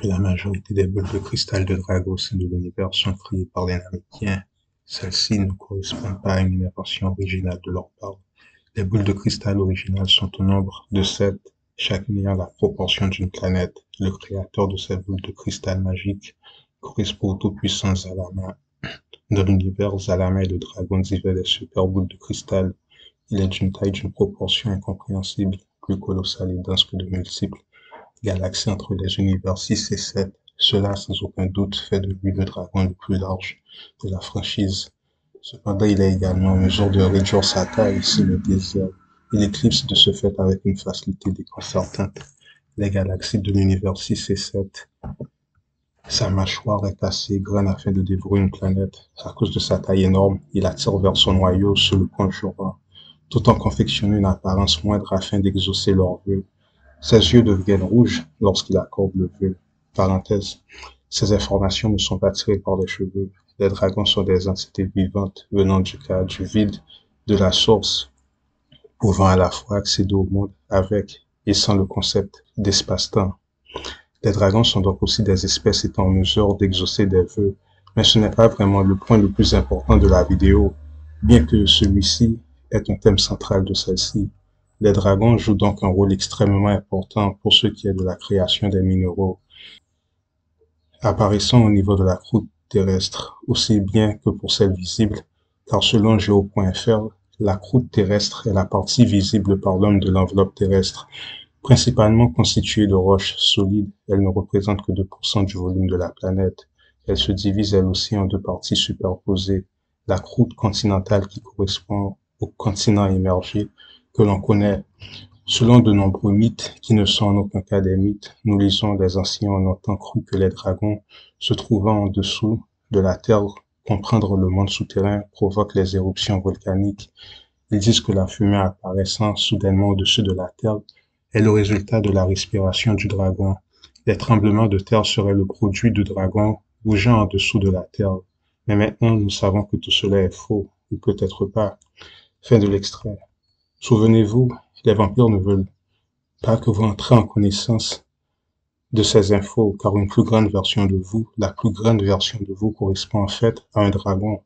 que la majorité des boules de cristal de dragon au sein de l'univers sont créées par les Namékiens, celles-ci ne correspondent pas à une invention originale de leur part. Les boules de cristal originales sont au nombre de 7, chacune ayant la proportion d'une planète. Le créateur de cette boule de cristal magique correspond au tout-puissant Zalama. Dans l'univers, Zalama est le dragon divin des super boules de cristal. Il est d'une taille d'une proportion incompréhensible, plus colossale et dense que de multiples galaxies entre les univers 6 et 7. Cela, sans aucun doute, fait de lui le dragon le plus large de la franchise. Cependant, il est également en mesure de réduire sa taille s'il le désire. Il éclipse de ce fait avec une facilité déconcertante les galaxies de l'univers 6 et 7. Sa mâchoire est assez grande afin de dévorer une planète. À cause de sa taille énorme, il attire vers son noyau se le conjurant, tout en confectionnant une apparence moindre afin d'exaucer leurs vœux. Ses yeux deviennent rouges lorsqu'il accorde le vœu. Parenthèse. Ces informations ne sont pas tirées par les cheveux. Les dragons sont des entités vivantes venant du cadre, du vide, de la source, pouvant à la fois accéder au monde avec et sans le concept d'espace-temps. Les dragons sont donc aussi des espèces étant en mesure d'exaucer des vœux, mais ce n'est pas vraiment le point le plus important de la vidéo, bien que celui-ci est un thème central de celle-ci. Les dragons jouent donc un rôle extrêmement important pour ce qui est de la création des minéraux, apparaissant au niveau de la croûte terrestre, aussi bien que pour celle visible, car selon Geo.fr, la croûte terrestre est la partie visible par l'homme de l'enveloppe terrestre. Principalement constituée de roches solides, elle ne représente que 2% du volume de la planète. Elle se divise elle aussi en deux parties superposées. La croûte continentale qui correspond au continent émergé que l'on connaît. Selon de nombreux mythes, qui ne sont en aucun cas des mythes, nous lisons les anciens ont longtemps cru que les dragons, se trouvant en dessous de la Terre, comprendre le monde souterrain, provoquent les éruptions volcaniques. Ils disent que la fumée apparaissant soudainement au-dessus de la Terre est le résultat de la respiration du dragon. Les tremblements de terre seraient le produit du dragon bougeant en dessous de la Terre. Mais maintenant, nous savons que tout cela est faux, ou peut-être pas. Fin de l'extrait. Souvenez-vous, les vampires ne veulent pas que vous entrez en connaissance de ces infos, car une plus grande version de vous, la plus grande version de vous correspond en fait à un dragon.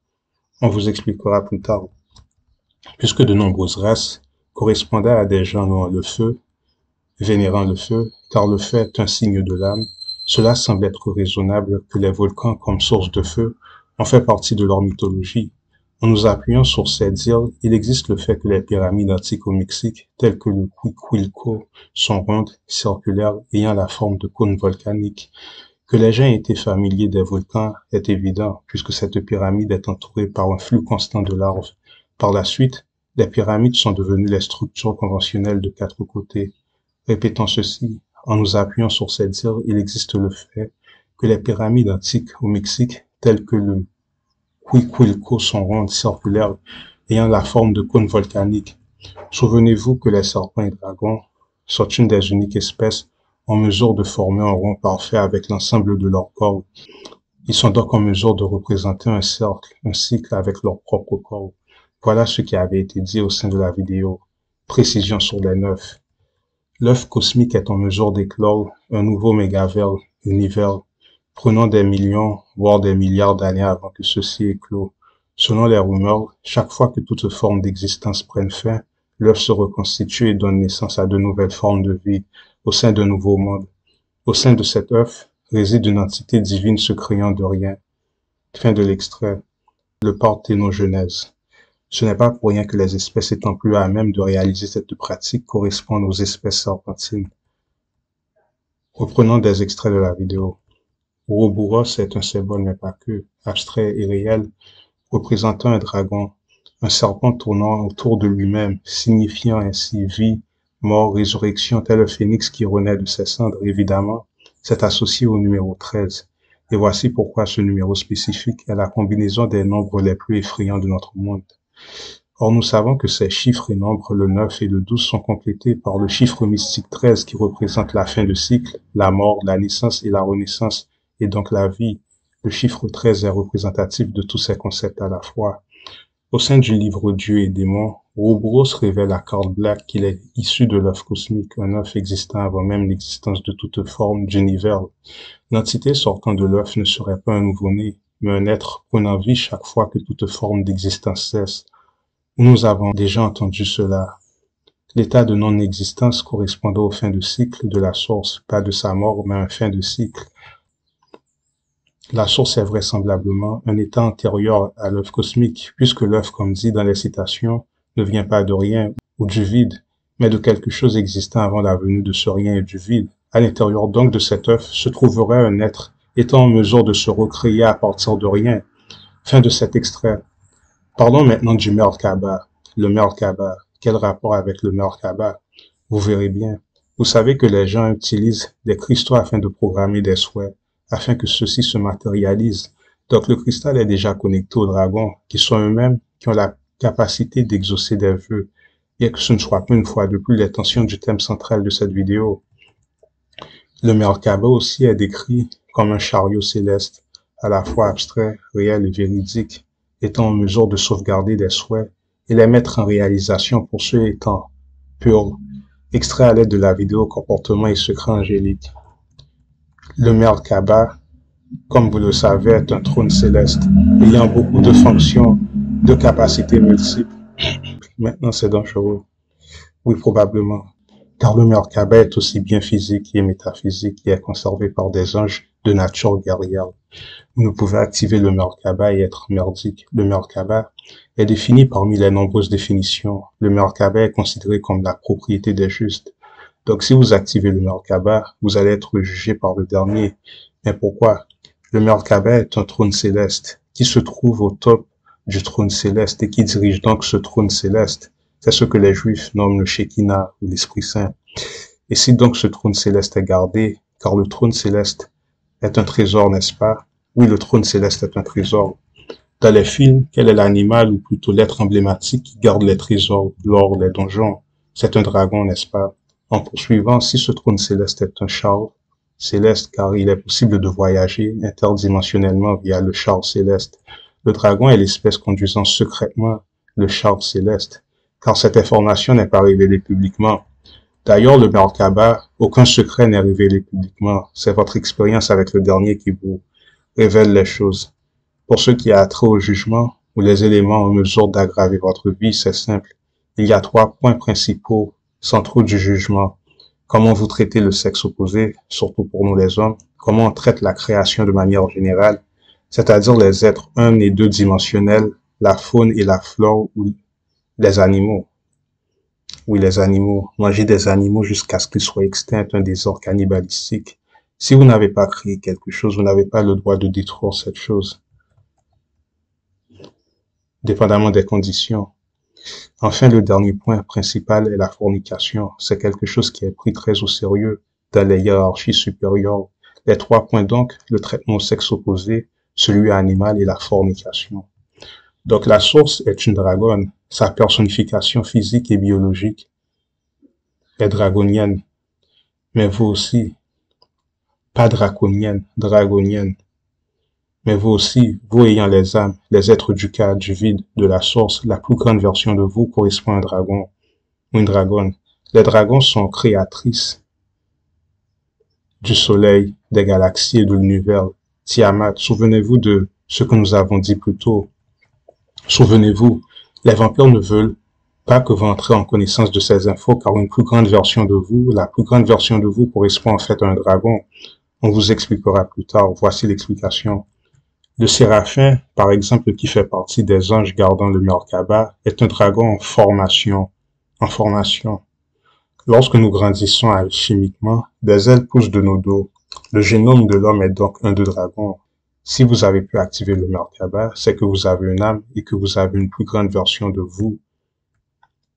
On vous expliquera plus tard. Puisque de nombreuses races correspondaient à des gens louant le feu, vénérant le feu, car le feu est un signe de l'âme, cela semble être raisonnable que les volcans comme source de feu ont fait partie de leur mythologie. En nous appuyant sur ces dires, il existe le fait que les pyramides antiques au Mexique, telles que le Cuicuilco, sont rondes, circulaires, ayant la forme de cônes volcaniques. Que les gens aient été familiers des volcans est évident, puisque cette pyramide est entourée par un flux constant de larves. Par la suite, les pyramides sont devenues les structures conventionnelles de 4 côtés. Répétons ceci, en nous appuyant sur ces dires, il existe le fait que les pyramides antiques au Mexique, telles que le Cuicuilco, sont rondes, circulaires, ayant la forme de cônes volcaniques. Souvenez-vous que les serpents et dragons sont une des uniques espèces en mesure de former un rond parfait avec l'ensemble de leur corps. Ils sont donc en mesure de représenter un cercle, un cycle avec leur propre corps. Voilà ce qui avait été dit au sein de la vidéo. Précision sur les 9. L'œuf cosmique est en mesure d'éclore un nouveau mégaverse, univers, prenant des millions, voire des milliards d'années avant que ceci éclose. Selon les rumeurs, chaque fois que toute forme d'existence prenne fin, l'œuf se reconstitue et donne naissance à de nouvelles formes de vie au sein d'un nouveau monde. Au sein de cet œuf réside une entité divine se créant de rien. Fin de l'extrait. Le parthénogenèse. Ce n'est pas pour rien que les espèces étant plus à même de réaliser cette pratique correspondent aux espèces serpentines. Reprenons des extraits de la vidéo. Ouroboros est un symbole, mais pas que, abstrait et réel, représentant un dragon, un serpent tournant autour de lui-même, signifiant ainsi vie, mort, résurrection, tel un phénix qui renaît de ses cendres, évidemment, c'est associé au numéro 13. Et voici pourquoi ce numéro spécifique est la combinaison des nombres les plus effrayants de notre monde. Or, nous savons que ces chiffres et nombres, le 9 et le 12, sont complétés par le chiffre mystique 13 qui représente la fin de cycle, la mort, la naissance et la renaissance, et donc la vie. Le chiffre 13 est représentatif de tous ces concepts à la fois. Au sein du livre Dieu et démons, Ouroboros révèle à Carl Black qu'il est issu de l'œuf cosmique, un œuf existant avant même l'existence de toute forme d'univers. L'entité sortant de l'œuf ne serait pas un nouveau-né, mais un être prenant vie chaque fois que toute forme d'existence cesse. Nous avons déjà entendu cela. L'état de non-existence correspondait aux fins de cycle de la source, pas de sa mort, mais un fin de cycle. La source est vraisemblablement un état antérieur à l'œuf cosmique, puisque l'œuf, comme dit dans les citations, ne vient pas de rien ou du vide, mais de quelque chose existant avant la venue de ce rien et du vide. À l'intérieur donc de cet œuf se trouverait un être étant en mesure de se recréer à partir de rien. Fin de cet extrait. Parlons maintenant du Merkaba. Le Merkaba. Quel rapport avec le Merkaba? Vous verrez bien. Vous savez que les gens utilisent des cristaux afin de programmer des souhaits, afin que ceux-ci se matérialisent. Donc le cristal est déjà connecté aux dragons, qui sont eux-mêmes, qui ont la capacité d'exaucer des vœux, bien que ce ne soit pas une fois de plus l'intention du thème central de cette vidéo. Le Merkaba aussi est décrit comme un chariot céleste, à la fois abstrait, réel et véridique, étant en mesure de sauvegarder des souhaits et les mettre en réalisation pour ceux étant purs. Extrait à l'aide de la vidéo Comportement et secrets angéliques. Le Merkaba, comme vous le savez, est un trône céleste, ayant beaucoup de fonctions, de capacités multiples. Maintenant, c'est dangereux. Oui, probablement. Car le Merkaba est aussi bien physique et métaphysique et est conservé par des anges de nature guerrière. Vous ne pouvez activer le Merkaba et être merdique. Le Merkaba est défini parmi les nombreuses définitions. Le Merkaba est considéré comme la propriété des justes. Donc, si vous activez le Merkaba, vous allez être jugé par le dernier. Mais pourquoi? Le Merkaba est un trône céleste qui se trouve au top du trône céleste et qui dirige donc ce trône céleste. C'est ce que les Juifs nomment le Shekinah ou l'Esprit Saint. Et si donc ce trône céleste est gardé, car le trône céleste est un trésor, n'est-ce pas? Oui, le trône céleste est un trésor. Dans les films, quel est l'animal ou plutôt l'être emblématique qui garde les trésors, l'or, les donjons? C'est un dragon, n'est-ce pas? En poursuivant, si ce trône céleste est un char céleste, car il est possible de voyager interdimensionnellement via le char céleste, le dragon est l'espèce conduisant secrètement le char céleste, car cette information n'est pas révélée publiquement. D'ailleurs, le Merkaba, aucun secret n'est révélé publiquement. C'est votre expérience avec le dernier qui vous révèle les choses. Pour ce qui a trait au jugement ou les éléments en mesure d'aggraver votre vie, c'est simple. Il y a 3 points principaux centraux du jugement. Comment vous traitez le sexe opposé, surtout pour nous les hommes. Comment on traite la création de manière générale, c'est-à-dire les êtres 1 et 2 dimensionnels, la faune et la flore ou les animaux. Oui, les animaux. Manger des animaux jusqu'à ce qu'ils soient extincts, un désordre cannibalistique. Si vous n'avez pas créé quelque chose, vous n'avez pas le droit de détruire cette chose, dépendamment des conditions. Enfin, le dernier point principal est la fornication. C'est quelque chose qui est pris très au sérieux dans les hiérarchies supérieures. Les 3 points donc, le traitement au sexe opposé, celui animal et la fornication. Donc la source est une dragonne. Sa personnification physique et biologique est dragonienne. Mais vous aussi, pas draconienne, dragonienne. Mais vous aussi, vous ayant les âmes, les êtres du cadre, du vide, de la source, la plus grande version de vous correspond à un dragon ou une dragonne. Les dragons sont créatrices du soleil, des galaxies et de l'univers. Tiamat, souvenez-vous de ce que nous avons dit plus tôt. Souvenez-vous, les vampires ne veulent pas que vous entrez en connaissance de ces infos, car une plus grande version de vous, la plus grande version de vous correspond en fait à un dragon. On vous expliquera plus tard. Voici l'explication. Le séraphin, par exemple, qui fait partie des anges gardant le Merkaba, est un dragon en formation. Lorsque nous grandissons alchimiquement, des ailes poussent de nos dos. Le génome de l'homme est donc un de dragon. Si vous avez pu activer le Merkaba, c'est que vous avez une âme et que vous avez une plus grande version de vous,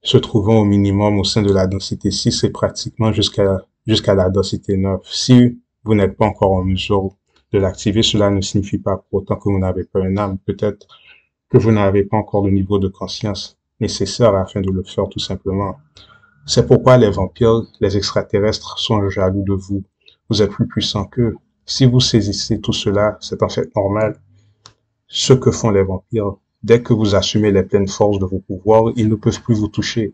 se trouvant au minimum au sein de la densité 6 et pratiquement jusqu'à la densité 9. Si vous n'êtes pas encore en mesure de l'activer, cela ne signifie pas pour autant que vous n'avez pas une âme. Peut-être que vous n'avez pas encore le niveau de conscience nécessaire afin de le faire tout simplement. C'est pourquoi les vampires, les extraterrestres sont jaloux de vous. Vous êtes plus puissant qu'eux. Si vous saisissez tout cela, c'est en fait normal. Ce que font les vampires, Dès que vous assumez les pleines forces de vos pouvoirs, ils ne peuvent plus vous toucher.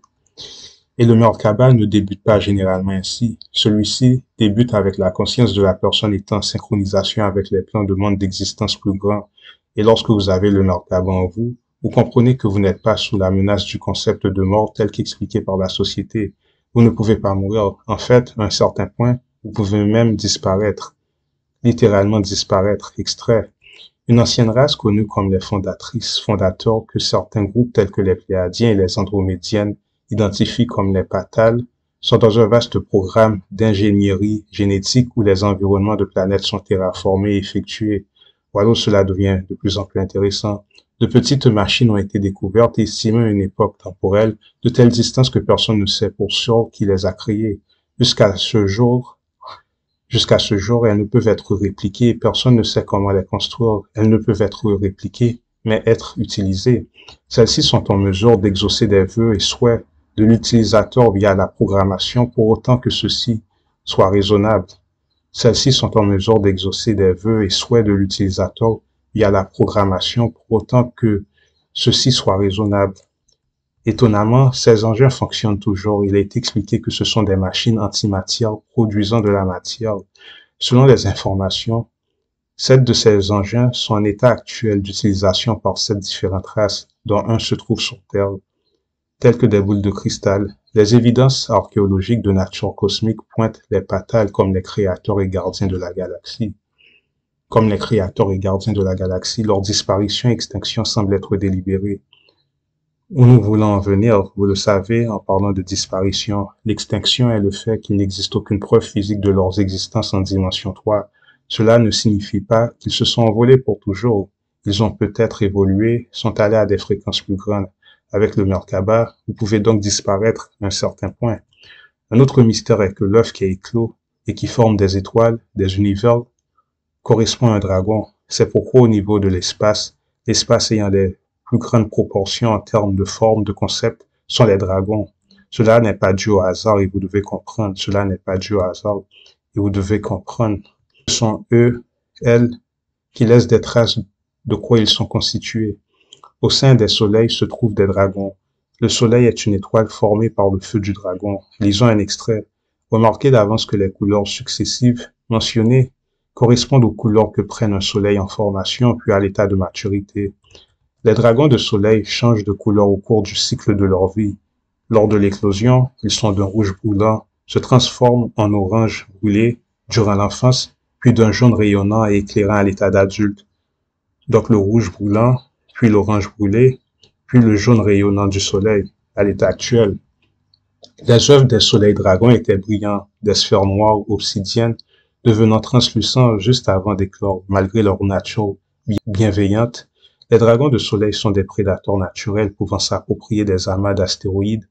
Et le Merkaba ne débute pas généralement ainsi. Celui-ci débute avec la conscience de la personne étant en synchronisation avec les plans de monde d'existence plus grands. Et lorsque vous avez le Merkaba en vous, vous comprenez que vous n'êtes pas sous la menace du concept de mort tel qu'expliqué par la société. Vous ne pouvez pas mourir. En fait, à un certain point, vous pouvez même disparaître. Littéralement disparaître, extrait. Une ancienne race connue comme les fondateurs que certains groupes tels que les Pléiadiens et les Andromédiennes identifient comme les Patals, sont dans un vaste programme d'ingénierie génétique où les environnements de planètes sont terraformés et effectués. Voilà où cela devient de plus en plus intéressant. De petites machines ont été découvertes et estimées à une époque temporelle de telle distance que personne ne sait pour sûr qui les a créées. Jusqu'à ce jour, elles ne peuvent être répliquées et personne ne sait comment les construire. Elles ne peuvent être répliquées, mais être utilisées. Celles-ci sont en mesure d'exaucer des vœux et souhaits de l'utilisateur via la programmation pour autant que ceci soit raisonnable. Celles-ci sont en mesure d'exaucer des vœux et souhaits de l'utilisateur via la programmation pour autant que ceci soit raisonnable. Étonnamment, ces engins fonctionnent toujours. Il est expliqué que ce sont des machines antimatière produisant de la matière. Selon les informations, 7 de ces engins sont en état actuel d'utilisation par 7 différentes races, dont un se trouve sur Terre, telles que des boules de cristal. Les évidences archéologiques de nature cosmique pointent les Patals comme les créateurs et gardiens de la galaxie. Leur disparition et extinction semblent être délibérées. Où nous voulons en venir, vous le savez, en parlant de disparition, l'extinction est le fait qu'il n'existe aucune preuve physique de leur existence en dimension 3. Cela ne signifie pas qu'ils se sont envolés pour toujours. Ils ont peut-être évolué, sont allés à des fréquences plus grandes. Avec le Merkaba, vous pouvez donc disparaître à un certain point. Un autre mystère est que l'œuf qui est éclos et qui forme des étoiles, des univers, correspond à un dragon. C'est pourquoi au niveau de l'espace ayant des plus grandes proportions en termes de forme, de concept, sont les dragons. Cela n'est pas dû au hasard et vous devez comprendre. Ce sont eux, elles, qui laissent des traces de quoi ils sont constitués. Au sein des soleils se trouvent des dragons. Le soleil est une étoile formée par le feu du dragon. Lisons un extrait. Remarquez d'avance que les couleurs successives mentionnées correspondent aux couleurs que prennent un soleil en formation puis à l'état de maturité. Les dragons de soleil changent de couleur au cours du cycle de leur vie. Lors de l'éclosion, ils sont d'un rouge brûlant, se transforment en orange brûlé durant l'enfance, puis d'un jaune rayonnant et éclairant à l'état d'adulte. Donc le rouge brûlant, puis l'orange brûlé, puis le jaune rayonnant du soleil à l'état actuel. Les œufs des soleils dragons étaient brillants, des sphères noires obsidiennes, devenant translucents juste avant d'éclore, malgré leur nature bienveillante. Les dragons de soleil sont des prédateurs naturels pouvant s'approprier des amas d'astéroïdes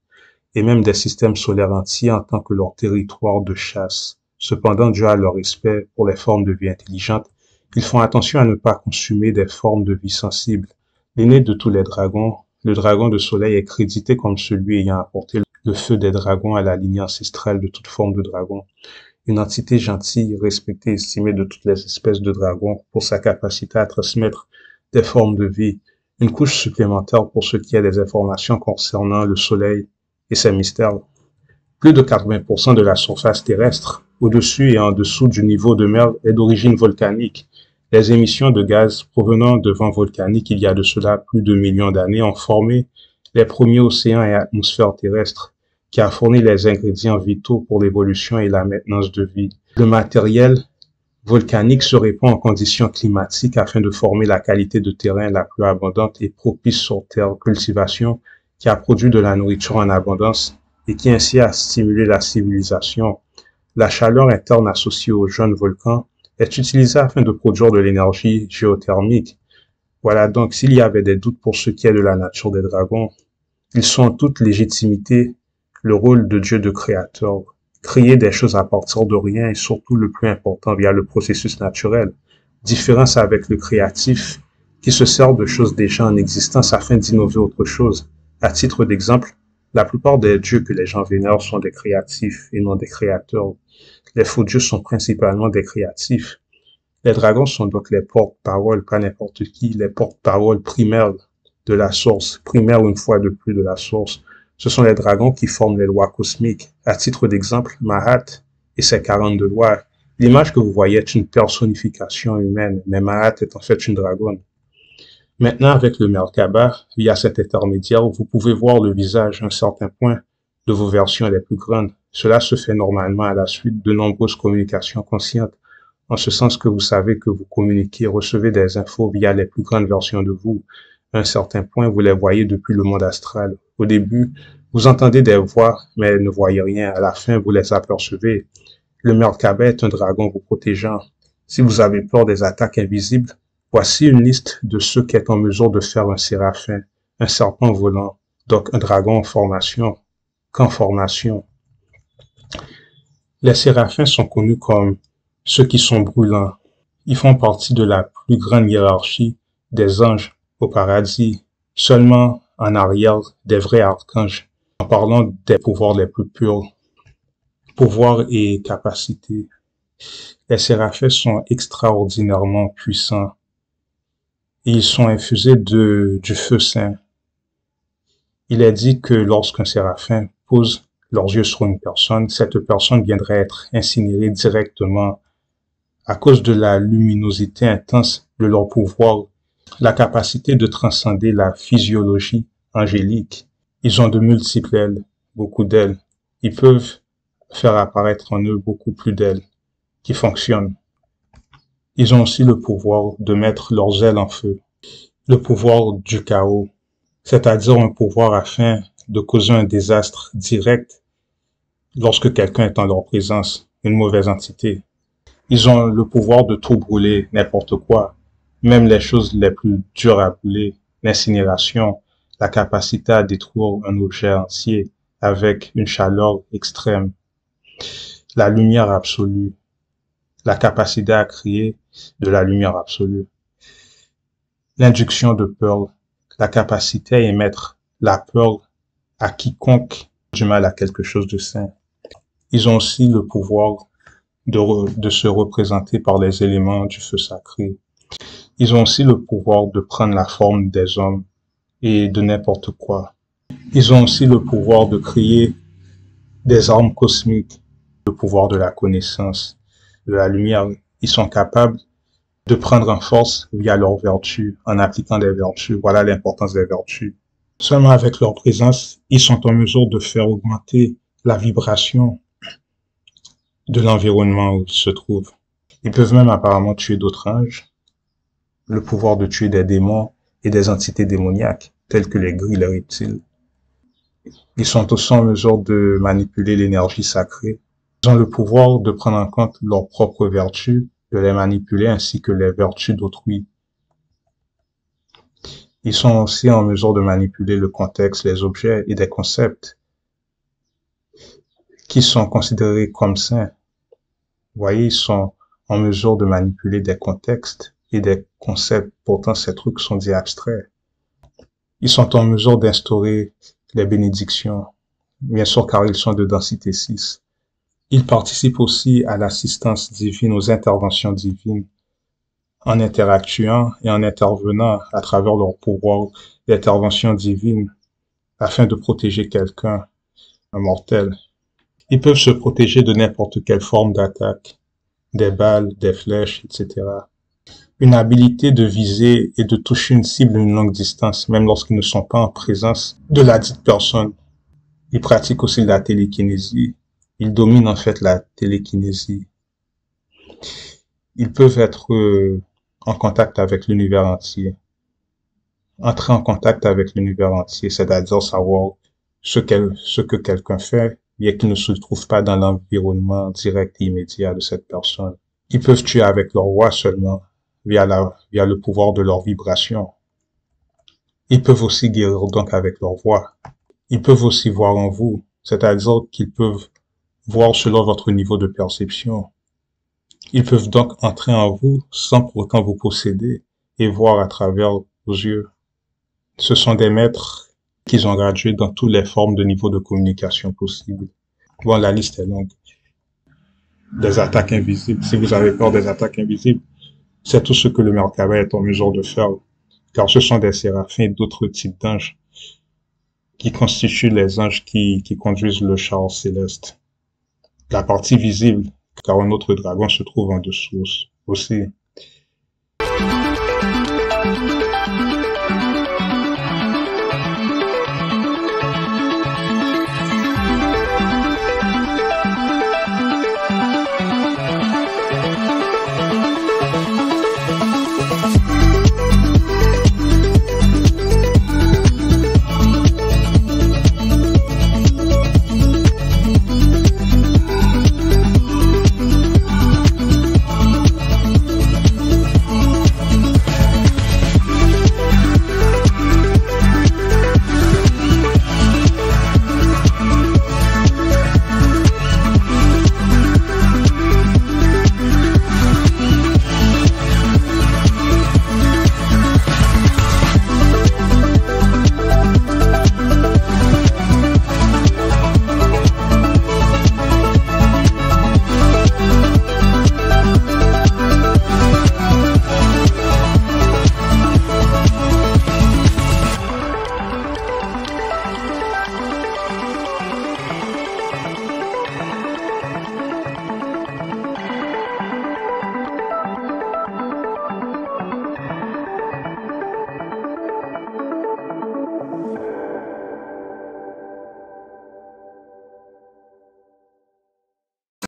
et même des systèmes solaires entiers en tant que leur territoire de chasse. Cependant, dû à leur respect pour les formes de vie intelligentes, ils font attention à ne pas consumer des formes de vie sensibles. L'aîné de tous les dragons, le dragon de soleil est crédité comme celui ayant apporté le feu des dragons à la lignée ancestrale de toute forme de dragon. Une entité gentille, respectée et estimée de toutes les espèces de dragons pour sa capacité à transmettre des formes de vie. Une couche supplémentaire pour ce qui est des informations concernant le soleil et ses mystères. Plus de 80% de la surface terrestre, au-dessus et en dessous du niveau de mer, est d'origine volcanique. Les émissions de gaz provenant de vents volcaniques il y a de cela plus de millions d'années ont formé les premiers océans et atmosphères terrestres, qui a fourni les ingrédients vitaux pour l'évolution et la maintenance de vie. Le matériel volcanique se répand en conditions climatiques afin de former la qualité de terrain la plus abondante et propice sur terre cultivation qui a produit de la nourriture en abondance et qui ainsi a stimulé la civilisation. La chaleur interne associée aux jeunes volcans est utilisée afin de produire de l'énergie géothermique. Voilà donc, s'il y avait des doutes pour ce qui est de la nature des dragons, ils sont en toute légitimité le rôle de Dieu de créateur. Créer des choses à partir de rien et surtout le plus important via le processus naturel. Différence avec le créatif qui se sert de choses déjà en existence afin d'innover autre chose. À titre d'exemple, la plupart des dieux que les gens vénèrent sont des créatifs et non des créateurs. Les faux dieux sont principalement des créatifs. Les dragons sont donc les porte-paroles, pas n'importe qui, les porte-paroles primaires de la source, primaire une fois de plus de la source. Ce sont les dragons qui forment les lois cosmiques. À titre d'exemple, Mahat et ses 42 lois. L'image que vous voyez est une personnification humaine, mais Mahat est en fait une dragonne. Maintenant, avec le Merkaba, via cet intermédiaire, vous pouvez voir le visage à un certain point de vos versions les plus grandes. Cela se fait normalement à la suite de nombreuses communications conscientes, en ce sens que vous savez que vous communiquez, recevez des infos via les plus grandes versions de vous. À un certain point, vous les voyez depuis le monde astral. Au début, vous entendez des voix, mais ne voyez rien. À la fin, vous les apercevez. Le Merkaba est un dragon vous protégeant. Si vous avez peur des attaques invisibles, voici une liste de ce qu'est en mesure de faire un séraphin, un serpent volant, donc un dragon en formation, qu'en formation. Les séraphins sont connus comme ceux qui sont brûlants. Ils font partie de la plus grande hiérarchie des anges au paradis, seulement en arrière des vrais archanges, en parlant des pouvoirs les plus purs. Pouvoirs et capacités. Les séraphins sont extraordinairement puissants et ils sont infusés du feu saint. Il est dit que lorsqu'un séraphin pose leurs yeux sur une personne, cette personne viendrait être incinérée directement à cause de la luminosité intense de leur pouvoir, la capacité de transcender la physiologie angélique. Ils ont de multiples ailes, beaucoup d'ailes. Ils peuvent faire apparaître en eux beaucoup plus d'ailes qui fonctionnent. Ils ont aussi le pouvoir de mettre leurs ailes en feu, le pouvoir du chaos, c'est-à-dire un pouvoir afin de causer un désastre direct lorsque quelqu'un est en leur présence, une mauvaise entité. Ils ont le pouvoir de tout brûler, n'importe quoi, même les choses les plus dures à brûler, l'incinération, la capacité à détruire un objet entier avec une chaleur extrême, la lumière absolue, la capacité à créer de la lumière absolue, l'induction de peur, la capacité à émettre la peur à quiconque a du mal à quelque chose de sain. Ils ont aussi le pouvoir de se représenter par les éléments du feu sacré. Ils ont aussi le pouvoir de prendre la forme des hommes et de n'importe quoi. Ils ont aussi le pouvoir de créer des armes cosmiques, le pouvoir de la connaissance, de la lumière. Ils sont capables de prendre en force via leurs vertus, en appliquant des vertus. Voilà l'importance des vertus. Seulement avec leur présence, ils sont en mesure de faire augmenter la vibration de l'environnement où ils se trouvent. Ils peuvent même apparemment tuer d'autres anges, le pouvoir de tuer des démons et des entités démoniaques, telles que les grilles et les reptiles. Ils sont aussi en mesure de manipuler l'énergie sacrée. Ils ont le pouvoir de prendre en compte leurs propres vertus, de les manipuler ainsi que les vertus d'autrui. Ils sont aussi en mesure de manipuler le contexte, les objets et des concepts qui sont considérés comme sains. Vous voyez, ils sont en mesure de manipuler des contextes et des concepts. Pourtant, ces trucs sont dits abstraits. Ils sont en mesure d'instaurer les bénédictions, bien sûr car ils sont de densité 6. Ils participent aussi à l'assistance divine, aux interventions divines, en interactuant et en intervenant à travers leur pouvoir d'intervention divine afin de protéger quelqu'un, un mortel. Ils peuvent se protéger de n'importe quelle forme d'attaque, des balles, des flèches, etc. Une habilité de viser et de toucher une cible à une longue distance, même lorsqu'ils ne sont pas en présence de la dite personne. Ils pratiquent aussi la télékinésie. Ils dominent en fait la télékinésie. Ils peuvent être en contact avec l'univers entier. Entrer en contact avec l'univers entier, c'est-à-dire savoir ce que quelqu'un fait, bien qu'il ne se trouve pas dans l'environnement direct et immédiat de cette personne. Ils peuvent tuer avec leur voix seulement, via le pouvoir de leur vibration. Ils peuvent aussi guérir donc avec leur voix. Ils peuvent aussi voir en vous, c'est-à-dire qu'ils peuvent voir selon votre niveau de perception. Ils peuvent donc entrer en vous sans pour autant vous posséder et voir à travers vos yeux. Ce sont des maîtres qui ont gradué dans toutes les formes de niveaux de communication possibles. Bon, la liste est longue. Des attaques invisibles. Si vous avez peur des attaques invisibles, c'est tout ce que le Merkaba est en mesure de faire. car ce sont des séraphins et d'autres types d'anges qui constituent les anges qui conduisent le char céleste. La partie visible, car un autre dragon se trouve en dessous aussi.